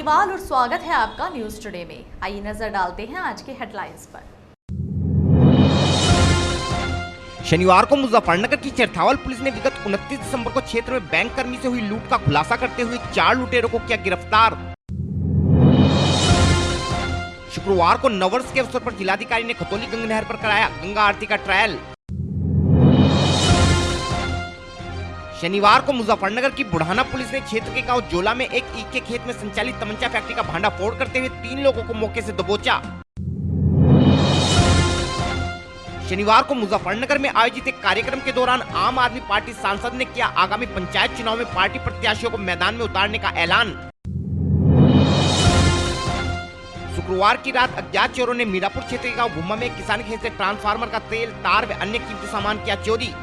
अग्रवाल और स्वागत है आपका न्यूज टुडे में। आइए नजर डालते हैं आज के हेडलाइंस पर। शनिवार को मुजफ्फरनगर की चरथावल पुलिस ने विगत 29 दिसंबर को क्षेत्र में बैंक कर्मी से हुई लूट का खुलासा करते हुए 4 लुटेरों को किया गिरफ्तार। शुक्रवार को नववर्ष के अवसर पर जिलाधिकारी ने खतौली गंगा नहर पर कराया गंगा आरती का ट्रायल। शनिवार को मुजफ्फरनगर की बुढ़ाना पुलिस ने क्षेत्र के गांव जोला में एक ईख के खेत में संचालित तमंचा फैक्ट्री का भांडाफोड़ करते हुए 3 लोगों को मौके से दबोचा। शनिवार को मुजफ्फरनगर में आयोजित एक कार्यक्रम के दौरान आम आदमी पार्टी सांसद ने किया आगामी पंचायत चुनाव में पार्टी प्रत्याशियों को मैदान में उतारने का ऐलान। शुक्रवार की रात अज्ञात चोरों ने मीरापुर क्षेत्र के गांव भूमा में किसान खेत से ट्रांसफार्मर का तेल, तार व अन्य कीमती सामान किया चोरी।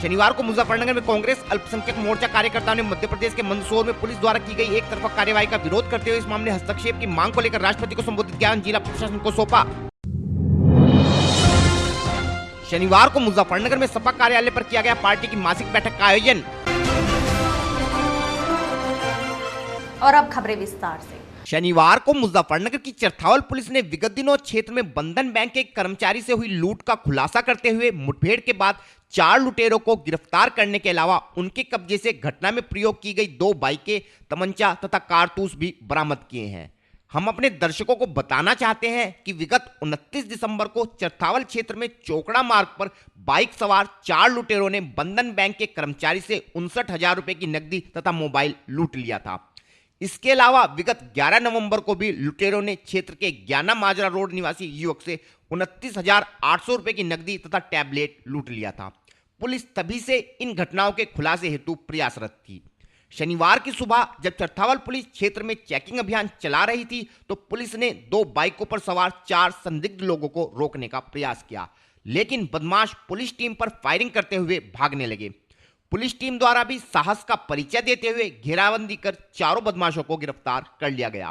शनिवार को मुजफ्फरनगर में कांग्रेस अल्पसंख्यक मोर्चा कार्यकर्ताओं ने मध्य प्रदेश के मंदसौर में पुलिस द्वारा की गई एक तरफा कार्रवाई का विरोध करते हुए इस मामले हस्तक्षेप की मांग को लेकर राष्ट्रपति को संबोधित ज्ञान जिला प्रशासन को सौंपा। शनिवार को मुजफ्फरनगर में सपा कार्यालय पर किया गया पार्टी की मासिक बैठक का आयोजन। और अब खबरें विस्तार से। शनिवार को मुजफ्फरनगर की चरथावल पुलिस ने विगत दिनों क्षेत्र में बंधन बैंक के एक कर्मचारी से हुई लूट का खुलासा करते हुए मुठभेड़ के बाद 4 लुटेरों को गिरफ्तार करने के अलावा उनके कब्जे से घटना में प्रयोग की गई 2 बाइकें, तमंचा तथा कारतूस भी बरामद किए हैं। हम अपने दर्शकों को बताना चाहते हैं कि विगत 29 दिसंबर को चरथावल क्षेत्र में चोकड़ा मार्ग पर बाइक सवार 4 लुटेरों ने बंधन बैंक के कर्मचारी से 59,000 रुपए की नकदी तथा मोबाइल लूट लिया था। इसके अलावा विगत 11 नवंबर को भी लुटेरों ने क्षेत्र के ज्ञाना माजरा रोड निवासी युवक से 29,800 रुपए की नकदी तथा टैबलेट लूट लिया था। पुलिस तभी से इन घटनाओं के खुलासे हेतु प्रयासरत थी। शनिवार की सुबह जब चरथावल पुलिस क्षेत्र में चेकिंग अभियान चला रही थी तो पुलिस ने 2 बाइकों पर सवार 4 संदिग्ध लोगों को रोकने का प्रयास किया, लेकिन बदमाश पुलिस टीम पर फायरिंग करते हुए भागने लगे। पुलिस टीम द्वारा भी साहस का परिचय देते हुए घेराबंदी कर चारों बदमाशों को गिरफ्तार कर लिया गया।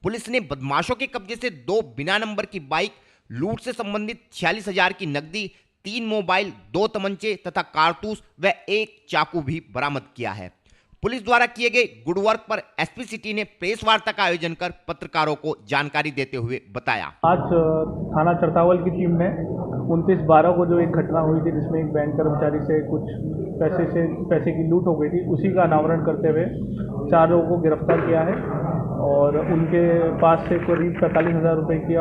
पुलिस ने बदमाशों के कब्जे से 2 बिना नंबर की बाइक, लूट से संबंधित 46,000 की नकदी, 3 मोबाइल, 2 तमंचे तथा कारतूस व 1 चाकू भी बरामद किया है। पुलिस द्वारा किए गए गुड वर्क पर एसपी सिटी ने प्रेस वार्ता का आयोजन कर पत्रकारों को जानकारी देते हुए बताया। आज थाना चरथावल की टीम ने 29/12 को जो एक घटना हुई थी जिसमें एक बैंक कर्मचारी से कुछ पैसे की लूट हो गई थी, उसी का अनावरण करते हुए 4 लोगों को गिरफ्तार किया है और उनके पास से करीब 45,000 रुपये की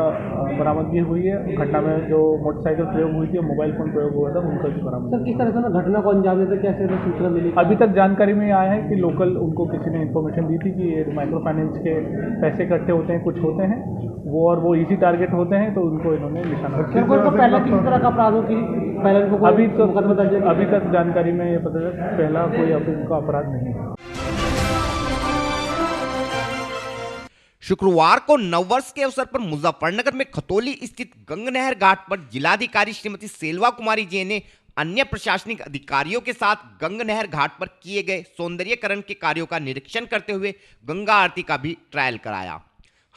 बरामदगी हुई है। घटना में जो मोटरसाइकिल प्रयोग हुई थी और मोबाइल फोन प्रयोग हुआ था उनका भी बरामद। सर, किस तरह से घटना को अंजाम देते कैसे सूचना मिली? अभी तक जानकारी में आया है कि लोकल उनको किसी ने इन्फॉर्मेशन दी थी कि ये माइक्रो फाइनेंस के पैसे इकट्ठे होते हैं, कुछ होते हैं वो इजी टारगेट होते हैं, तो उनको इन्होंने निशाना पहले किस तरह का अपराधों की अभी तक जानकारी में ये पता चला पहला कोई उनका अपराध नहीं है। शुक्रवार को नववर्ष के अवसर पर मुजफ्फरनगर में खतौली स्थित गंगा नहर घाट पर जिलाधिकारी श्रीमती सेल्वा कुमारी जी ने अन्य प्रशासनिक अधिकारियों के साथ गंगा नहर घाट पर किए गए सौंदर्यीकरण के कार्यों का निरीक्षण करते हुए गंगा आरती का भी ट्रायल कराया।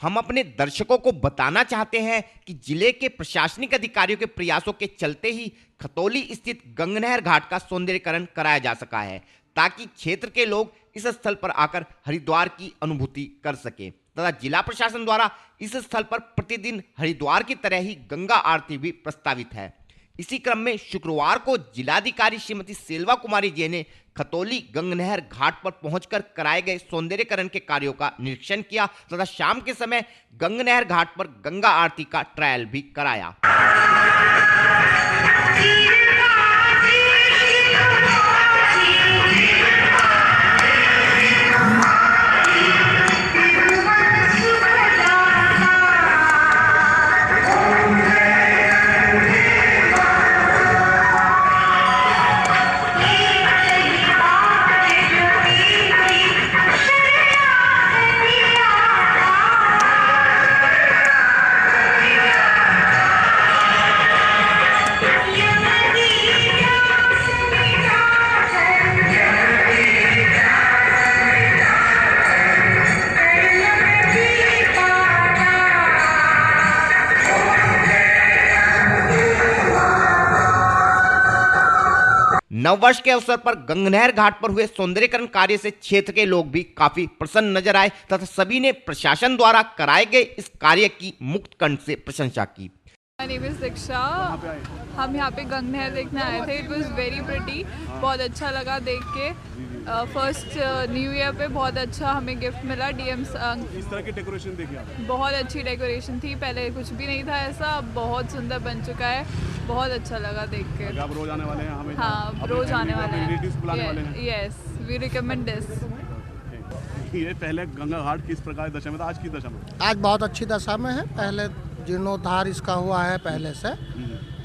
हम अपने दर्शकों को बताना चाहते हैं कि जिले के प्रशासनिक अधिकारियों के प्रयासों के चलते ही खतौली स्थित गंगा नहर घाट का सौंदर्यीकरण कराया जा सका है, ताकि क्षेत्र के लोग इस स्थल पर आकर हरिद्वार की अनुभूति कर सके तथा जिला प्रशासन द्वारा इस स्थल पर प्रतिदिन हरिद्वार की तरह ही गंगा आरती भी प्रस्तावित है। इसी क्रम में शुक्रवार को जिलाधिकारी श्रीमती सेल्वा कुमारी जी ने खतौली गंगा नहर घाट पर पहुंचकर कराए गए सौंदर्यीकरण के कार्यों का निरीक्षण किया तथा शाम के समय गंगा नहर घाट पर गंगा आरती का ट्रायल भी कराया। नववर्ष के अवसर पर गंगनहर घाट पर हुए सौंदर्यीकरण कार्य से क्षेत्र के लोग भी काफी प्रसन्न नजर आए तथा सभी ने प्रशासन द्वारा कराए गए इस कार्य की मुक्त कंठ से प्रशंसा की। My name is Diksha। हम यहाँ पे गंगनहर देखने आए थे। इट वॉज वेरी प्रिटी, बहुत अच्छा लगा देख के। फर्स्ट न्यू ईयर पे बहुत अच्छा हमें गिफ्ट मिला। डीएम इस तरह की डेकोरेशन देखी आपने? बहुत अच्छी डेकोरेशन थी, पहले कुछ भी नहीं था ऐसा, अब बहुत सुंदर बन चुका है। बहुत अच्छा लगा देख के। आप रोज आने वाले हैं? हमें हाँ, रोज आने वाले हैं। Yes, we recommend this. ये पहले गंगा घाट किस प्रकार दशा में था, आज की दशा में? आज बहुत अच्छी दशा में है। पहले जीर्णोद्धार इसका हुआ है पहले से,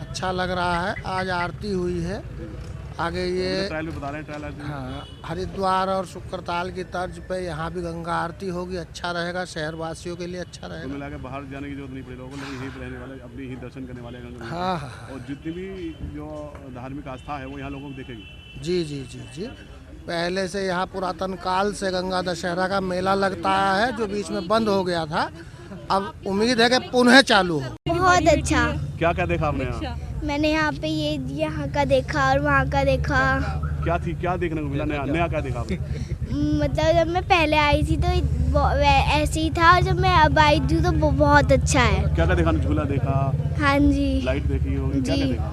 अच्छा लग रहा है। आज आरती हुई है। आगे ये ट्रायल में बता रहे हैं, ट्रायल हाँ, हरिद्वार और शुक्रताल की तर्ज पे यहाँ भी गंगा आरती होगी। अच्छा रहेगा, शहर वासियों के लिए अच्छा रहेगा। मिला के बाहर जाने की जरूरत नहीं पड़ी लोगों को, लेकिन यहीं पे रहने वाले अपनी ही दर्शन करने वाले गंगा। हाँ हाँ, और जितनी भी जो धार्मिक आस्था है वो यहाँ लोगों को दिखेगी। जी जी जी जी। पहले से यहाँ पुरातन काल से गंगा दशहरा का मेला लगता है, जो बीच में बंद हो गया था। अब उम्मीद है कि पुनः चालू हो। बहुत अच्छा। क्या क्या देखा आपने यहाँ? मैंने यहाँ पे ये यहाँ का देखा और वहाँ का देखा। क्या देखने को मिला? नया क्या देखा आपने? मतलब जब मैं पहले आई थी तो ऐसे ही था, और जब मैं अब आई थी तो बहुत अच्छा है। क्या देखा? झूला देखा? हाँ जी। लाइट देखी होगी? क्या जी। देखा?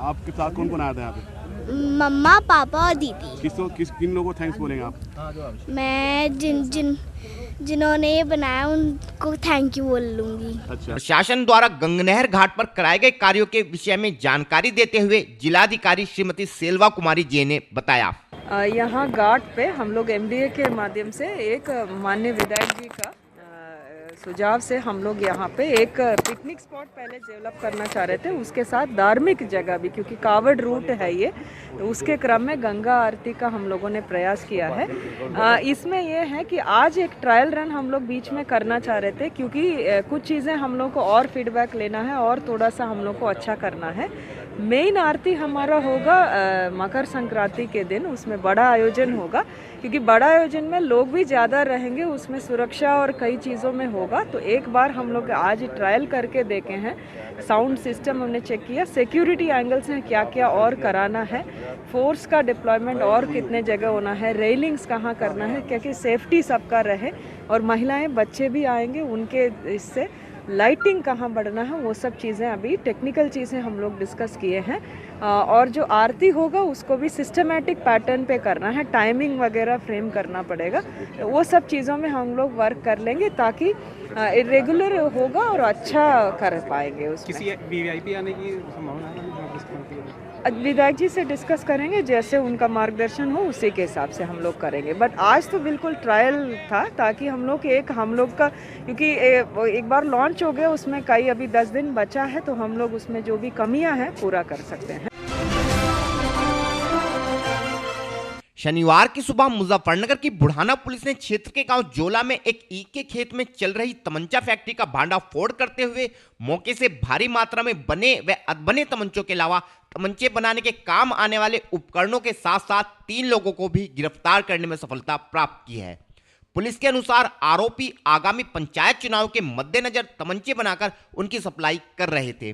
आपके साथ कौन कौन आया था यहाँ पे? मम्मा, पापा और दीदी। किन लोगों को थैंक्स बोलेंगे आप? मैं जिन्होंने ये बनाया उनको थैंक यू बोल लूंगी। अच्छा। प्रशासन द्वारा गंगनहर घाट पर कराए गए कार्यों के विषय में जानकारी देते हुए जिलाधिकारी श्रीमती सेल्वा कुमारी जे ने बताया, यहाँ घाट पे हम लोग एमडीए के माध्यम से एक माननीय विधायक जी का सुझाव से हम लोग यहाँ पे एक पिकनिक स्पॉट पहले डेवलप करना चाह रहे थे, उसके साथ धार्मिक जगह भी, क्योंकि कावड़ रूट है ये, तो उसके क्रम में गंगा आरती का हम लोगों ने प्रयास किया है। इसमें ये है कि आज एक ट्रायल रन हम लोग बीच में करना चाह रहे थे, क्योंकि कुछ चीज़ें हम लोग को और फीडबैक लेना है और थोड़ा सा हम लोग को अच्छा करना है। मेन आरती हमारा होगा मकर संक्रांति के दिन, उसमें बड़ा आयोजन होगा, क्योंकि बड़ा आयोजन में लोग भी ज़्यादा रहेंगे, उसमें सुरक्षा और कई चीज़ों में होगा। तो एक बार हम लोग आज ट्रायल करके देखे हैं, साउंड सिस्टम हमने चेक किया, सिक्योरिटी एंगल से क्या क्या और कराना है, फोर्स का डिप्लॉयमेंट और कितने जगह होना है, रेलिंग्स कहाँ करना है, क्योंकि सेफ्टी सबका रहे, और महिलाएं बच्चे भी आएंगे उनके इससे लाइटिंग कहाँ बढ़ना है, वो सब चीज़ें अभी टेक्निकल चीज़ें हम लोग डिस्कस किए हैं। और जो आरती होगा उसको भी सिस्टमैटिक पैटर्न पे करना है, टाइमिंग वगैरह फ्रेम करना पड़ेगा, वो सब चीज़ों में हम लोग वर्क कर लेंगे ताकि रेगुलर होगा और अच्छा कर पाएंगे। उसमें किसी वीवीआईपी आने की संभावना है? विधायक जी से डिस्कस करेंगे, जैसे उनका मार्गदर्शन हो उसी के हिसाब से हम लोग करेंगे। बट आज तो बिल्कुल ट्रायल था, ताकि हम लोग का, क्योंकि एक बार लॉन्च हो गया, उसमें कई अभी 10 दिन बचा है, तो हम लोग उसमें जो भी कमियां हैं पूरा कर सकते हैं। शनिवार की सुबह मुजफ्फरनगर की बुढ़ाना पुलिस ने क्षेत्र के गांव जोला में एक ईख के खेत में चल रही तमंचा फैक्ट्री का भांडाफोड़ करते हुए मौके से भारी मात्रा में बने व अधबने तमंचों के अलावा तमंचे बनाने के काम आने वाले उपकरणों के साथ साथ 3 लोगों को भी गिरफ्तार करने में सफलता प्राप्त की है। पुलिस के अनुसार आरोपी आगामी पंचायत चुनाव के मद्देनजर तमंचे बनाकर उनकी सप्लाई कर रहे थे।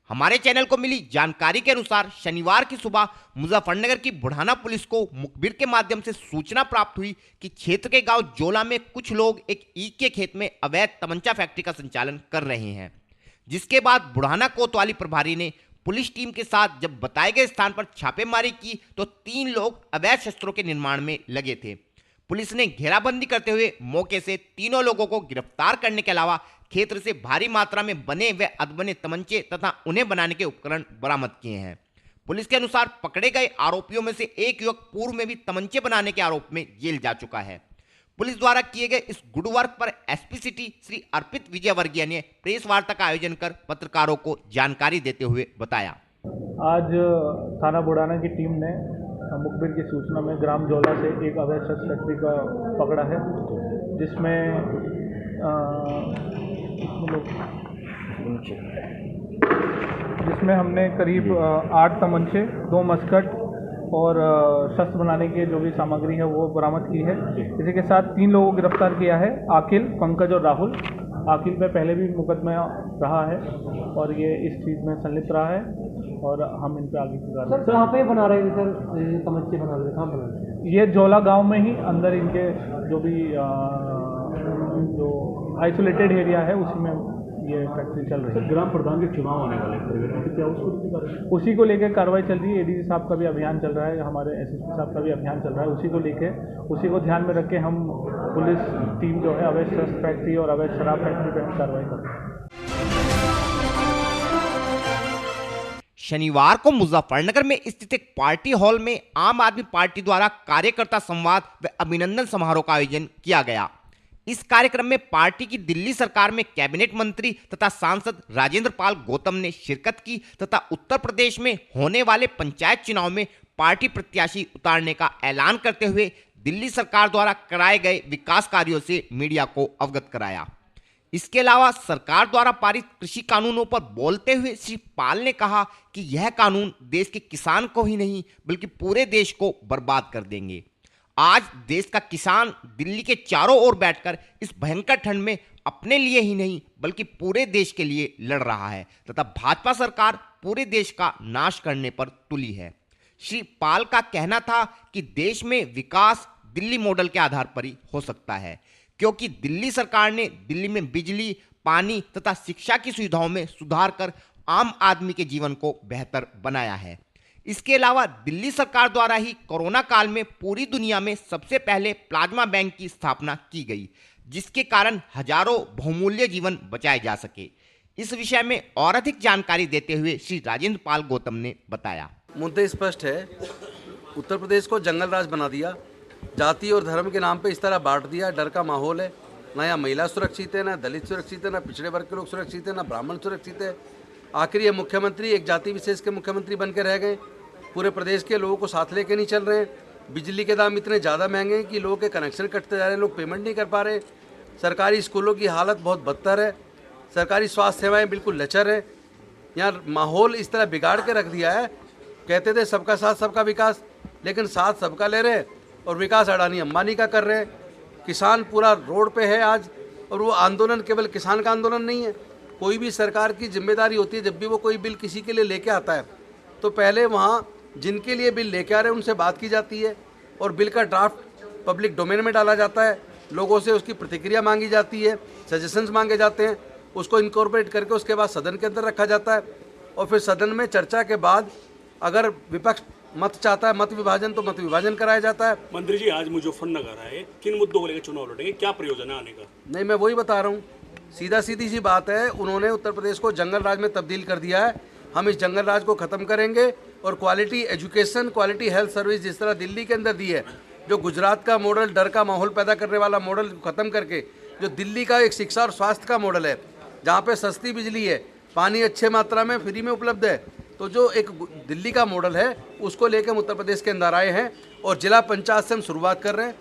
हमारे चैनल को मिली जानकारी के अनुसार शनिवार की सुबह मुजफ्फरनगर की बुढ़ाना पुलिस को मुखबिर के माध्यम से सूचना प्राप्त हुई कि क्षेत्र के गांव जोला में कुछ लोग एक ईख के खेत में अवैध तमंचा फैक्ट्री का संचालन कर रहे हैं, जिसके बाद बुढ़ाना कोतवाली प्रभारी ने पुलिस टीम के साथ जब बताए गए स्थान पर छापेमारी की तो 3 लोग अवैध शस्त्रों के निर्माण में लगे थे। पुलिस ने घेराबंदी करते हुए मौके से तीनों लोगों को गिरफ्तार करने के अलावा क्षेत्र से भारी मात्रा में बने व अधबने तमंचे तथा उन्हें बनाने के उपकरण बरामद किए हैं। पुलिस के अनुसार पकड़े गए आरोपियों में से एक युवक पूर्व में भी तमंचे बनाने के आरोप में जेल जा चुका है। पुलिस द्वारा किए गए इस गुड वर्क पर एसपी सिटी श्री अर्पित विजयवर्गीय ने प्रेस वार्ता का आयोजन कर पत्रकारों को जानकारी देते हुए बताया। आज थाना बुढ़ाना की टीम ने मुखबिर की सूचना में ग्राम जोला से एक अवैध शस्त्र फैक्ट्री का पकड़ा है, जिसमें हमने करीब 8 तमंचे, 2 मस्कट और शस्त्र बनाने के जो भी सामग्री है वो बरामद की है। इसी के साथ 3 लोगों को गिरफ्तार किया है, आकिल, पंकज और राहुल। आकिल पे पहले भी मुकदमा रहा है और ये इस चीज़ में संलिप्त रहा है और हम इन पे आगे की कार्रवाई। कहाँ पे बना रहे हैं सर? तमच्चे बना रहे हैं, कहाँ बना रहे हैं? ये जोला गांव में ही अंदर इनके जो भी जो आइसोलेटेड एरिया है उसी में ये फैक्ट्री चल रही है। ग्राम प्रधान के चुनाव आने वाले हैं, क्या उसी को लेकर कार्रवाई चल रही है। एडीसी साहब का भी अभियान चल रहा है, हमारे एसएसपी साहब का भी अभियान चल रहा है। उसी को ध्यान में रख के हम पुलिस टीम जो है अवैध शस्त्र फैक्ट्री और अवैध शराब फैक्ट्री पर हम कार्रवाई कर रहे हैं। शनिवार को मुजफ्फरनगर में स्थित एक पार्टी हॉल में आम आदमी पार्टी द्वारा कार्यकर्ता संवाद व अभिनंदन समारोह का आयोजन किया गया। इस कार्यक्रम में पार्टी की दिल्ली सरकार में कैबिनेट मंत्री तथा सांसद राजेंद्र पाल गौतम ने शिरकत की तथा उत्तर प्रदेश में होने वाले पंचायत चुनाव में पार्टी प्रत्याशी उतारने का ऐलान करते हुए दिल्ली सरकार द्वारा कराए गए विकास कार्यों से मीडिया को अवगत कराया। इसके अलावा सरकार द्वारा पारित कृषि कानूनों पर बोलते हुए श्री पाल ने कहा कि यह कानून देश के किसान को ही नहीं बल्कि पूरे देश को बर्बाद कर देंगे। आज देश का किसान दिल्ली के चारों ओर बैठकर इस भयंकर ठंड में अपने लिए ही नहीं बल्कि पूरे देश के लिए लड़ रहा है तथा भाजपा सरकार पूरे देश का नाश करने पर तुली है। श्री पाल का कहना था कि देश में विकास दिल्ली मॉडल के आधार पर ही हो सकता है, क्योंकि दिल्ली सरकार ने दिल्ली में बिजली, पानी तथा शिक्षा की सुविधाओं में सुधार कर आम आदमी के जीवन को बेहतर बनाया है। इसके अलावा दिल्ली सरकार द्वारा ही कोरोना काल में पूरी दुनिया में सबसे पहले प्लाज्मा बैंक की स्थापना की गई, जिसके कारण हजारों बहुमूल्य जीवन बचाए जा सके। इस विषय में और अधिक जानकारी देते हुए श्री राजेंद्र पाल गौतम ने बताया। मुद्दे स्पष्ट है, उत्तर प्रदेश को जंगल राज बना दिया, जाति और धर्म के नाम पे इस तरह बांट दिया, डर का माहौल है। ना यहाँ महिला सुरक्षित है, ना दलित सुरक्षित है, ना पिछड़े वर्ग के लोग सुरक्षित है, ना ब्राह्मण सुरक्षित है। आखिर ये मुख्यमंत्री एक जाति विशेष के मुख्यमंत्री बन के रह गए, पूरे प्रदेश के लोगों को साथ लेके नहीं चल रहे हैं। बिजली के दाम इतने ज़्यादा महंगे हैं कि लोगों के कनेक्शन कटते जा रहे हैं, लोग पेमेंट नहीं कर पा रहे। सरकारी स्कूलों की हालत बहुत बदतर है, सरकारी स्वास्थ्य सेवाएँ बिल्कुल लचर है। यहाँ माहौल इस तरह बिगाड़ के रख दिया है। कहते थे सबका साथ सबका विकास, लेकिन साथ सबका ले रहे और विकास अडानी अंबानी का कर रहे हैं। किसान पूरा रोड पे है आज, और वो आंदोलन केवल किसान का आंदोलन नहीं है। कोई भी सरकार की जिम्मेदारी होती है, जब भी वो कोई बिल किसी के लिए लेके आता है तो पहले वहाँ जिनके लिए बिल लेके आ रहे हैं उनसे बात की जाती है और बिल का ड्राफ्ट पब्लिक डोमेन में डाला जाता है, लोगों से उसकी प्रतिक्रिया मांगी जाती है, सजेशंस मांगे जाते हैं, उसको इनकॉर्पोरेट करके उसके बाद सदन के अंदर रखा जाता है और फिर सदन में चर्चा के बाद अगर विपक्ष मत चाहता है मत विभाजन तो मत विभाजन कराया जाता है। मंत्री जी, आज मुजफ्फरनगर आए, किन मुद्दों को लेकर चुनाव लड़ेंगे, क्या प्रयोजन है आने का? नहीं, मैं वही बता रहा हूँ, सीधी सी बात है। उन्होंने उत्तर प्रदेश को जंगल राज में तब्दील कर दिया है। हम इस जंगल राज को ख़त्म करेंगे और quality education, quality health service जिस तरह दिल्ली के अंदर दी है, जो गुजरात का मॉडल डर का माहौल पैदा करने वाला मॉडल को ख़त्म करके जो दिल्ली का एक शिक्षा और स्वास्थ्य का मॉडल है, जहाँ पे सस्ती बिजली है, पानी अच्छे मात्रा में फ्री में उपलब्ध है, तो जो एक दिल्ली का मॉडल है उसको लेकर हम उत्तर प्रदेश के अंदर आए हैं और जिला पंचायत से हम शुरुआत कर रहे हैं।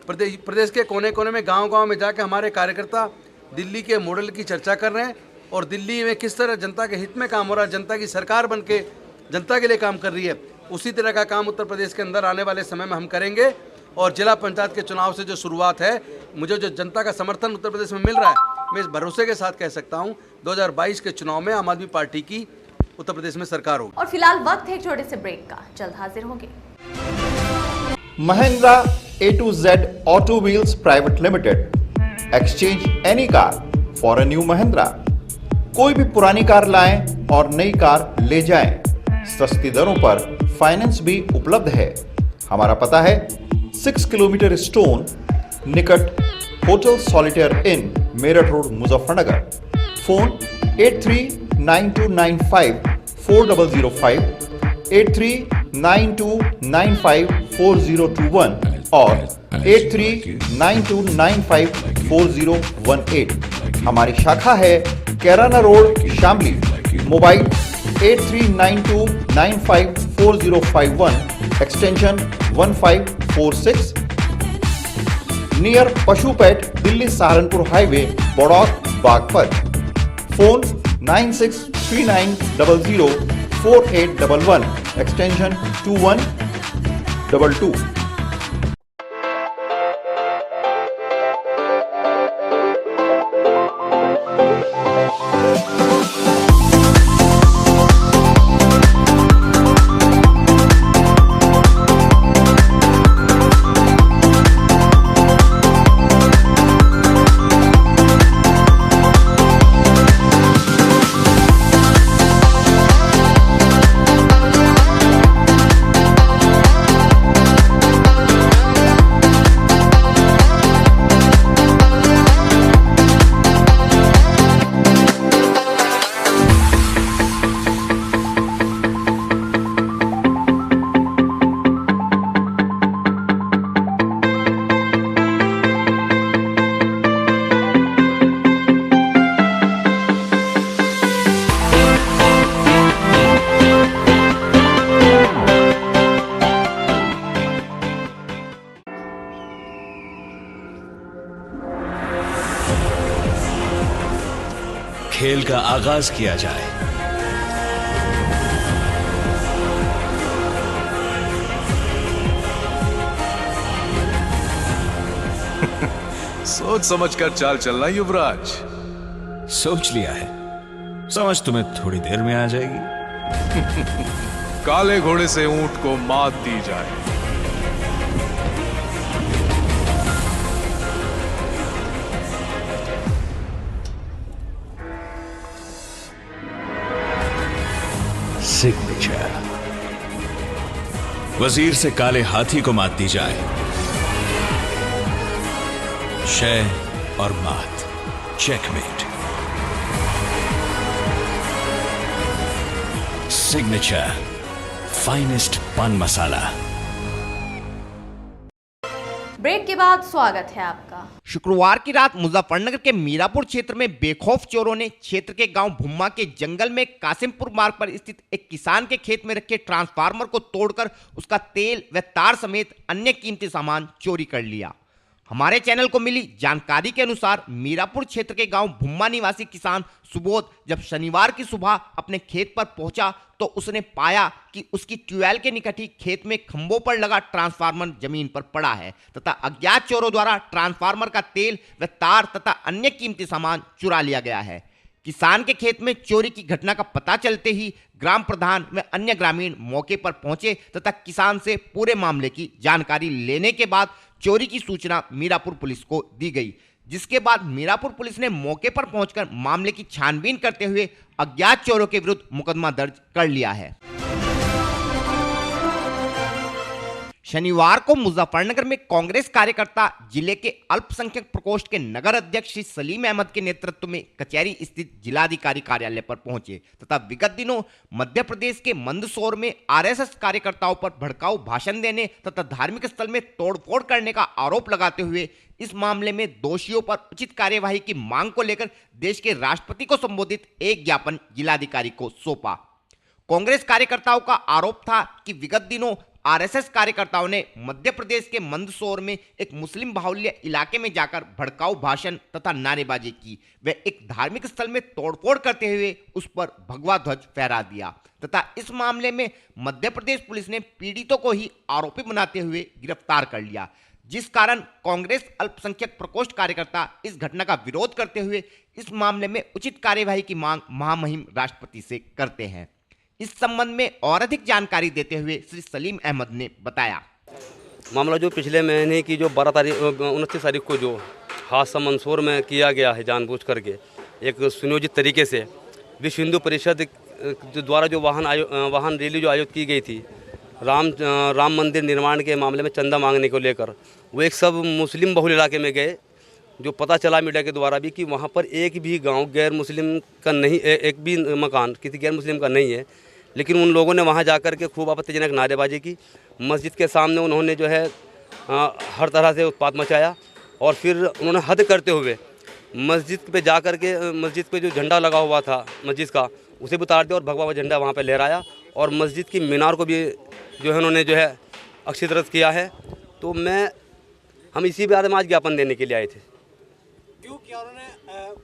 प्रदेश के कोने कोने में गांव-गांव में जाकर हमारे कार्यकर्ता दिल्ली के मॉडल की चर्चा कर रहे हैं और दिल्ली में किस तरह जनता के हित में काम हो रहा है, जनता की सरकार बन के जनता के लिए काम कर रही है, उसी तरह का काम उत्तर प्रदेश के अंदर आने वाले समय में हम करेंगे। और जिला पंचायत के चुनाव से जो शुरुआत है, मुझे जो जनता का समर्थन उत्तर प्रदेश में मिल रहा है, मैं इस भरोसे के साथ कह सकता हूँ 2022 के चुनाव में आम आदमी पार्टी की उत्तर प्रदेश में सरकार होगी। और फिलहाल वक्त है एक छोटे से ब्रेक का, जल्द हाजिर होंगे। Mahindra A to Z Auto Wheels Private Limited, exchange any car for a new Mahindra। कोई भी पुरानी कार लाएं और नई कार ले जाएं, सस्ती दरों पर फाइनेंस भी उपलब्ध है। हमारा पता है 6 किलोमीटर स्टोन निकट hotel Solitaire Inn Meerut road Muzaffarnagar. Phone 8392954005, 8392954021 और 8392954018। हमारी शाखा है Kairana road Shamli. Mobile 8392954051 extension 1546, near पशुपेट Delhi Saharanpur highway Baraut Baghpat. Phone 9639004811 extension 2122। का आगाज किया जाए। सोच समझकर चाल चलना युवराज। सोच लिया है, समझ तुम्हें थोड़ी देर में आ जाएगी। काले घोड़े से ऊंट को मात दी जाए। सिग्नेचर। वजीर से काले हाथी को मात दी जाए। शय और मात, चेकमेट। सिग्नेचर फाइनेस्ट पान मसाला। ब्रेक के बाद स्वागत है आपका। शुक्रवार की रात मुजफ्फरनगर के मीरापुर क्षेत्र में बेखौफ चोरों ने क्षेत्र के गांव भुम्मा के जंगल में कासिमपुर मार्ग पर स्थित एक किसान के खेत में रखे ट्रांसफार्मर को तोड़कर उसका तेल व तार समेत अन्य कीमती सामान चोरी कर लिया। हमारे चैनल को मिली जानकारी के अनुसार मीरापुर क्षेत्र के गांव भुम्मा निवासी किसान सुबोध जब शनिवार की सुबह अपने खेत पर पहुंचा तो उसने पाया कि उसकी ट्यूबवेल के निकट ही खेत में खंभों पर लगा ट्रांसफार्मर जमीन पर पड़ा है तथा अज्ञात चोरों द्वारा ट्रांसफार्मर का तेल व तार तथा अन्य कीमती सामान चुरा लिया गया है। किसान के खेत में चोरी की घटना का पता चलते ही ग्राम प्रधान व अन्य ग्रामीण मौके पर पहुंचे तथा किसान से पूरे मामले की जानकारी लेने के बाद चोरी की सूचना मीरापुर पुलिस को दी गई, जिसके बाद मीरापुर पुलिस ने मौके पर पहुंचकर मामले की छानबीन करते हुए अज्ञात चोरों के विरुद्ध मुकदमा दर्ज कर लिया है। शनिवार को मुजफ्फरनगर में कांग्रेस कार्यकर्ता जिले के अल्पसंख्यक प्रकोष्ठ के नगर अध्यक्ष श्री सलीम अहमद के नेतृत्व में कचहरी स्थित जिलाधिकारी कार्यालय पर पहुंचे तथा विगत दिनों मध्य प्रदेश के मंदसौर में आरएसएस कार्यकर्ताओं पर भड़काऊ भाषण देने तथा धार्मिक स्थल में तोड़फोड़ करने का आरोप लगाते हुए इस मामले में दोषियों पर उचित कार्यवाही की मांग को लेकर देश के राष्ट्रपति को संबोधित एक ज्ञापन जिलाधिकारी को सौंपा। कांग्रेस कार्यकर्ताओं का आरोप था कि विगत दिनों आरएसएस कार्यकर्ताओं ने मध्य प्रदेश के मंदसौर में एक मुस्लिम बाहुल्य इलाके में जाकर भड़काऊ भाषण तथा नारेबाजी की व एक धार्मिक स्थल में तोड़फोड़ करते हुए उस पर भगवा ध्वज फहरा दिया तथा इस मामले में मध्य प्रदेश पुलिस ने पीड़ितों को ही आरोपी बनाते हुए गिरफ्तार कर लिया, जिस कारण कांग्रेस अल्पसंख्यक प्रकोष्ठ कार्यकर्ता इस घटना का विरोध करते हुए इस मामले में उचित कार्यवाही की मांग महामहिम राष्ट्रपति से करते हैं। इस संबंध में और अधिक जानकारी देते हुए श्री सलीम अहमद ने बताया, मामला जो पिछले महीने की जो 29 तारीख को जो हादसा मंदसौर में किया गया है जानबूझ करके एक सुनियोजित तरीके से विश्व हिंदू परिषद द्वारा जो वाहन रैली जो आयोजित की गई थी राम मंदिर निर्माण के मामले में चंदा मांगने को लेकर, वो एक सब मुस्लिम बहुल इलाके में गए। जो पता चला मीडिया के द्वारा भी कि वहाँ पर एक भी गांव गैर मुस्लिम का नहीं, एक भी मकान किसी गैर मुस्लिम का नहीं है, लेकिन उन लोगों ने वहाँ जाकर के खूब आपत्तिजनक नारेबाजी की। मस्जिद के सामने उन्होंने जो है हर तरह से उत्पात मचाया और फिर उन्होंने हद करते हुए मस्जिद पे जा कर के मस्जिद पे जो झंडा लगा हुआ था मस्जिद का उसे भी उतार दिया और भगवा झंडा वहाँ पे लहराया और मस्जिद की मीनार को भी जो है उन्होंने जो है अक्षत रद्द किया है। तो हम इसी बारे में आज ज्ञापन देने के लिए आए थे। क्यों क्या उन्होंने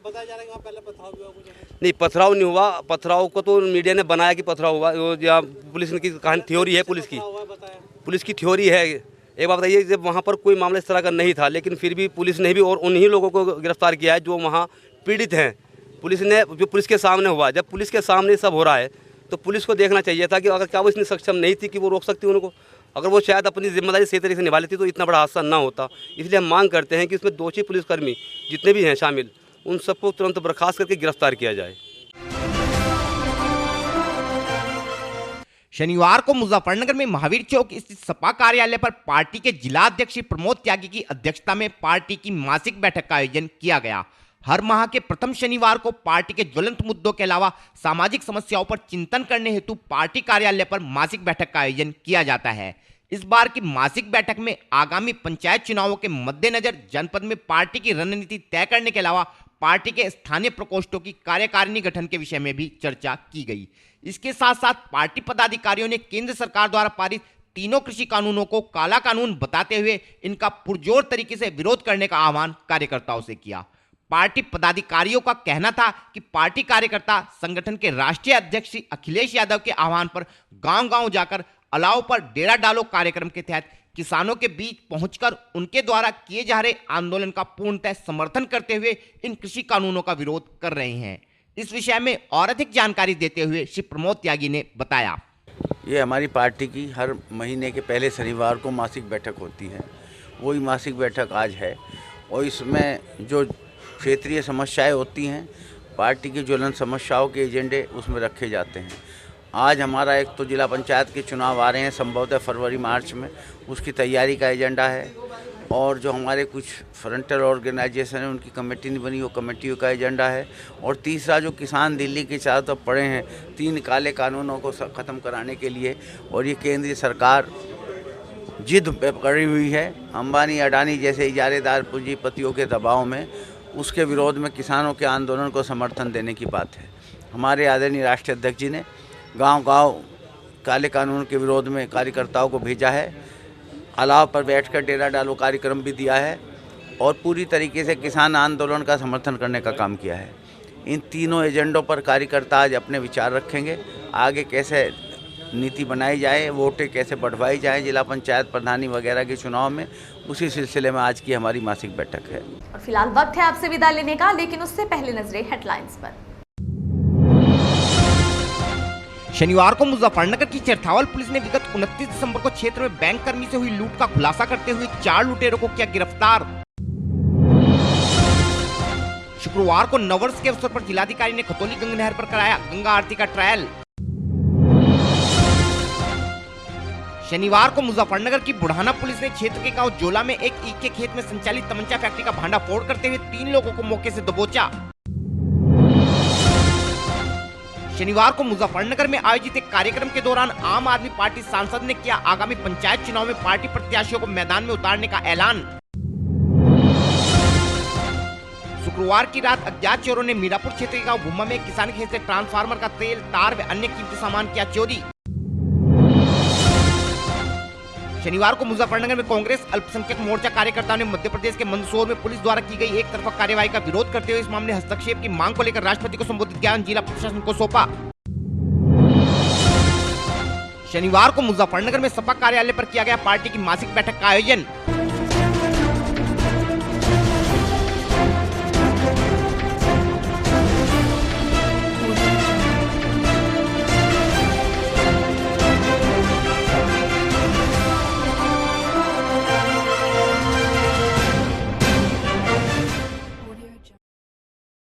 बताया जा रहा है कि पहले पथराव भी हुआ कुछ? नहीं, पथराव नहीं हुआ। पथराव को तो मीडिया ने बनाया कि पथराव हुआ, या पुलिस की कहानी थ्योरी है, पुलिस की थ्योरी है। एक बात बताइए, जब वहाँ पर कोई मामला इस तरह का नहीं था लेकिन फिर भी पुलिस ने भी और उन्हीं लोगों को गिरफ्तार किया है जो वहाँ पीड़ित हैं। पुलिस ने जो पुलिस के सामने हुआ, जब पुलिस के सामने सब हो रहा है तो पुलिस को देखना चाहिए था कि अगर क्या वो इतनी सक्षम नहीं थी कि वो रोक सकती उनको। अगर वो शायद अपनी जिम्मेदारी सही तरीके से निभा लेती तो इतना बड़ा हादसा ना होता। इसलिए हम मांग करते हैं कि इसमें दोषी पुलिसकर्मी जितने भी हैं शामिल, उन सबको तुरंत बर्खास्त करके गिरफ्तार किया जाए। शनिवार को मुजफ्फरनगर में महावीर चौक स्थित सपा कार्यालय पर पार्टी के जिला अध्यक्ष प्रमोद त्यागी की अध्यक्षता में पार्टी की मासिक बैठक का आयोजन किया गया। हर माह के प्रथम शनिवार को पार्टी के ज्वलंत मुद्दों के अलावा सामाजिक समस्याओं पर चिंतन करने हेतु पार्टी कार्यालय पर मासिक बैठक का आयोजन किया जाता है। इस बार की मासिक बैठक में आगामी पंचायत चुनावों के मद्देनजर जनपद में पार्टी की रणनीति तय करने के अलावा पार्टी के स्थानीय प्रकोष्ठों की कार्यकारिणी गठन के विषय में भी चर्चा की गई। इसके साथ साथ पार्टी पदाधिकारियों ने केंद्र सरकार द्वारा पारित तीनों कृषि कानूनों को काला कानून बताते हुए इनका पुरजोर तरीके से विरोध करने का आह्वान कार्यकर्ताओं से किया। पार्टी पदाधिकारियों का कहना था कि पार्टी कार्यकर्ता संगठन के राष्ट्रीय अध्यक्ष श्री अखिलेश यादव के आह्वान पर गांव-गांव जाकर अलाव पर डेरा डालो कार्यक्रम के तहत किसानों के बीच पहुंचकर उनके द्वारा किए जा रहे आंदोलन का पूर्णतः समर्थन करते हुए इन कृषि कानूनों का विरोध कर रहे हैं। इस विषय में और अधिक जानकारी देते हुए श्री प्रमोद त्यागी ने बताया। ये हमारी पार्टी की हर महीने के पहले शनिवार को मासिक बैठक होती है। वही मासिक बैठक आज है और इसमें जो क्षेत्रीय समस्याएं होती हैं, पार्टी की ज्वलंत समस्याओं के एजेंडे उसमें रखे जाते हैं। आज हमारा एक तो जिला पंचायत के चुनाव आ रहे हैं संभवतः फरवरी मार्च में, उसकी तैयारी का एजेंडा है। और जो हमारे कुछ फ्रंटल ऑर्गेनाइजेशन है उनकी कमेटी नहीं बनी, वो कमेटियों का एजेंडा है। और तीसरा जो किसान दिल्ली के चारों तरफ पड़े हैं 3 काले कानूनों को ख़त्म कराने के लिए, और ये केंद्रीय सरकार जिद पे पकड़ी हुई है अंबानी अडानी जैसे इजारेदार पूंजीपतियों के दबाव में, उसके विरोध में किसानों के आंदोलन को समर्थन देने की बात है। हमारे आदरणीय राष्ट्रीय अध्यक्ष जी ने गांव-गांव काले कानून के विरोध में कार्यकर्ताओं को भेजा है, अलाव पर बैठकर डेरा डालो कार्यक्रम भी दिया है और पूरी तरीके से किसान आंदोलन का समर्थन करने का काम किया है। इन तीनों एजेंडों पर कार्यकर्ता आज अपने विचार रखेंगे, आगे कैसे नीति बनाई जाए, वोटें कैसे बढ़वाई जाए जिला पंचायत प्रधानी वगैरह के चुनाव में, उसी सिलसिले में आज की हमारी मासिक बैठक है। और फिलहाल वक्त है आपसे विदा लेने का, लेकिन उससे पहले नजरें हेडलाइंस पर। शनिवार को मुजफ्फरनगर की चरथावल पुलिस ने विगत 29 दिसंबर को क्षेत्र में बैंक कर्मी से हुई लूट का खुलासा करते हुए 4 लुटेरों को किया गिरफ्तार। शुक्रवार को नववर्ष के अवसर पर जिलाधिकारी ने खतौली गंगा नहर पर कराया गंगा आरती का ट्रायल। शनिवार को मुजफ्फरनगर की बुढ़ाना पुलिस ने क्षेत्र के गांव जोला में एक ईख के खेत में संचालित तमंचा फैक्ट्री का भांडाफोड़ करते हुए 3 लोगों को मौके से दबोचा। शनिवार को मुजफ्फरनगर में आयोजित एक कार्यक्रम के दौरान आम आदमी पार्टी सांसद ने किया आगामी पंचायत चुनाव में पार्टी प्रत्याशियों को मैदान में उतारने का ऐलान। शुक्रवार की रात अज्ञात चोरों ने मीरापुर क्षेत्र के गांव भूमा में किसान खेत से ट्रांसफार्मर का तेल, तार व अन्य कीमती सामान किया चोरी। शनिवार को मुजफ्फरनगर में कांग्रेस अल्पसंख्यक मोर्चा कार्यकर्ताओं ने मध्य प्रदेश के मंदसौर में पुलिस द्वारा की गई एक तरफा कार्रवाई का विरोध करते हुए इस मामले हस्तक्षेप की मांग को लेकर राष्ट्रपति को संबोधित ज्ञान जिला प्रशासन को सौंपा। शनिवार को मुजफ्फरनगर में सपा कार्यालय पर किया गया पार्टी की मासिक बैठक का आयोजन।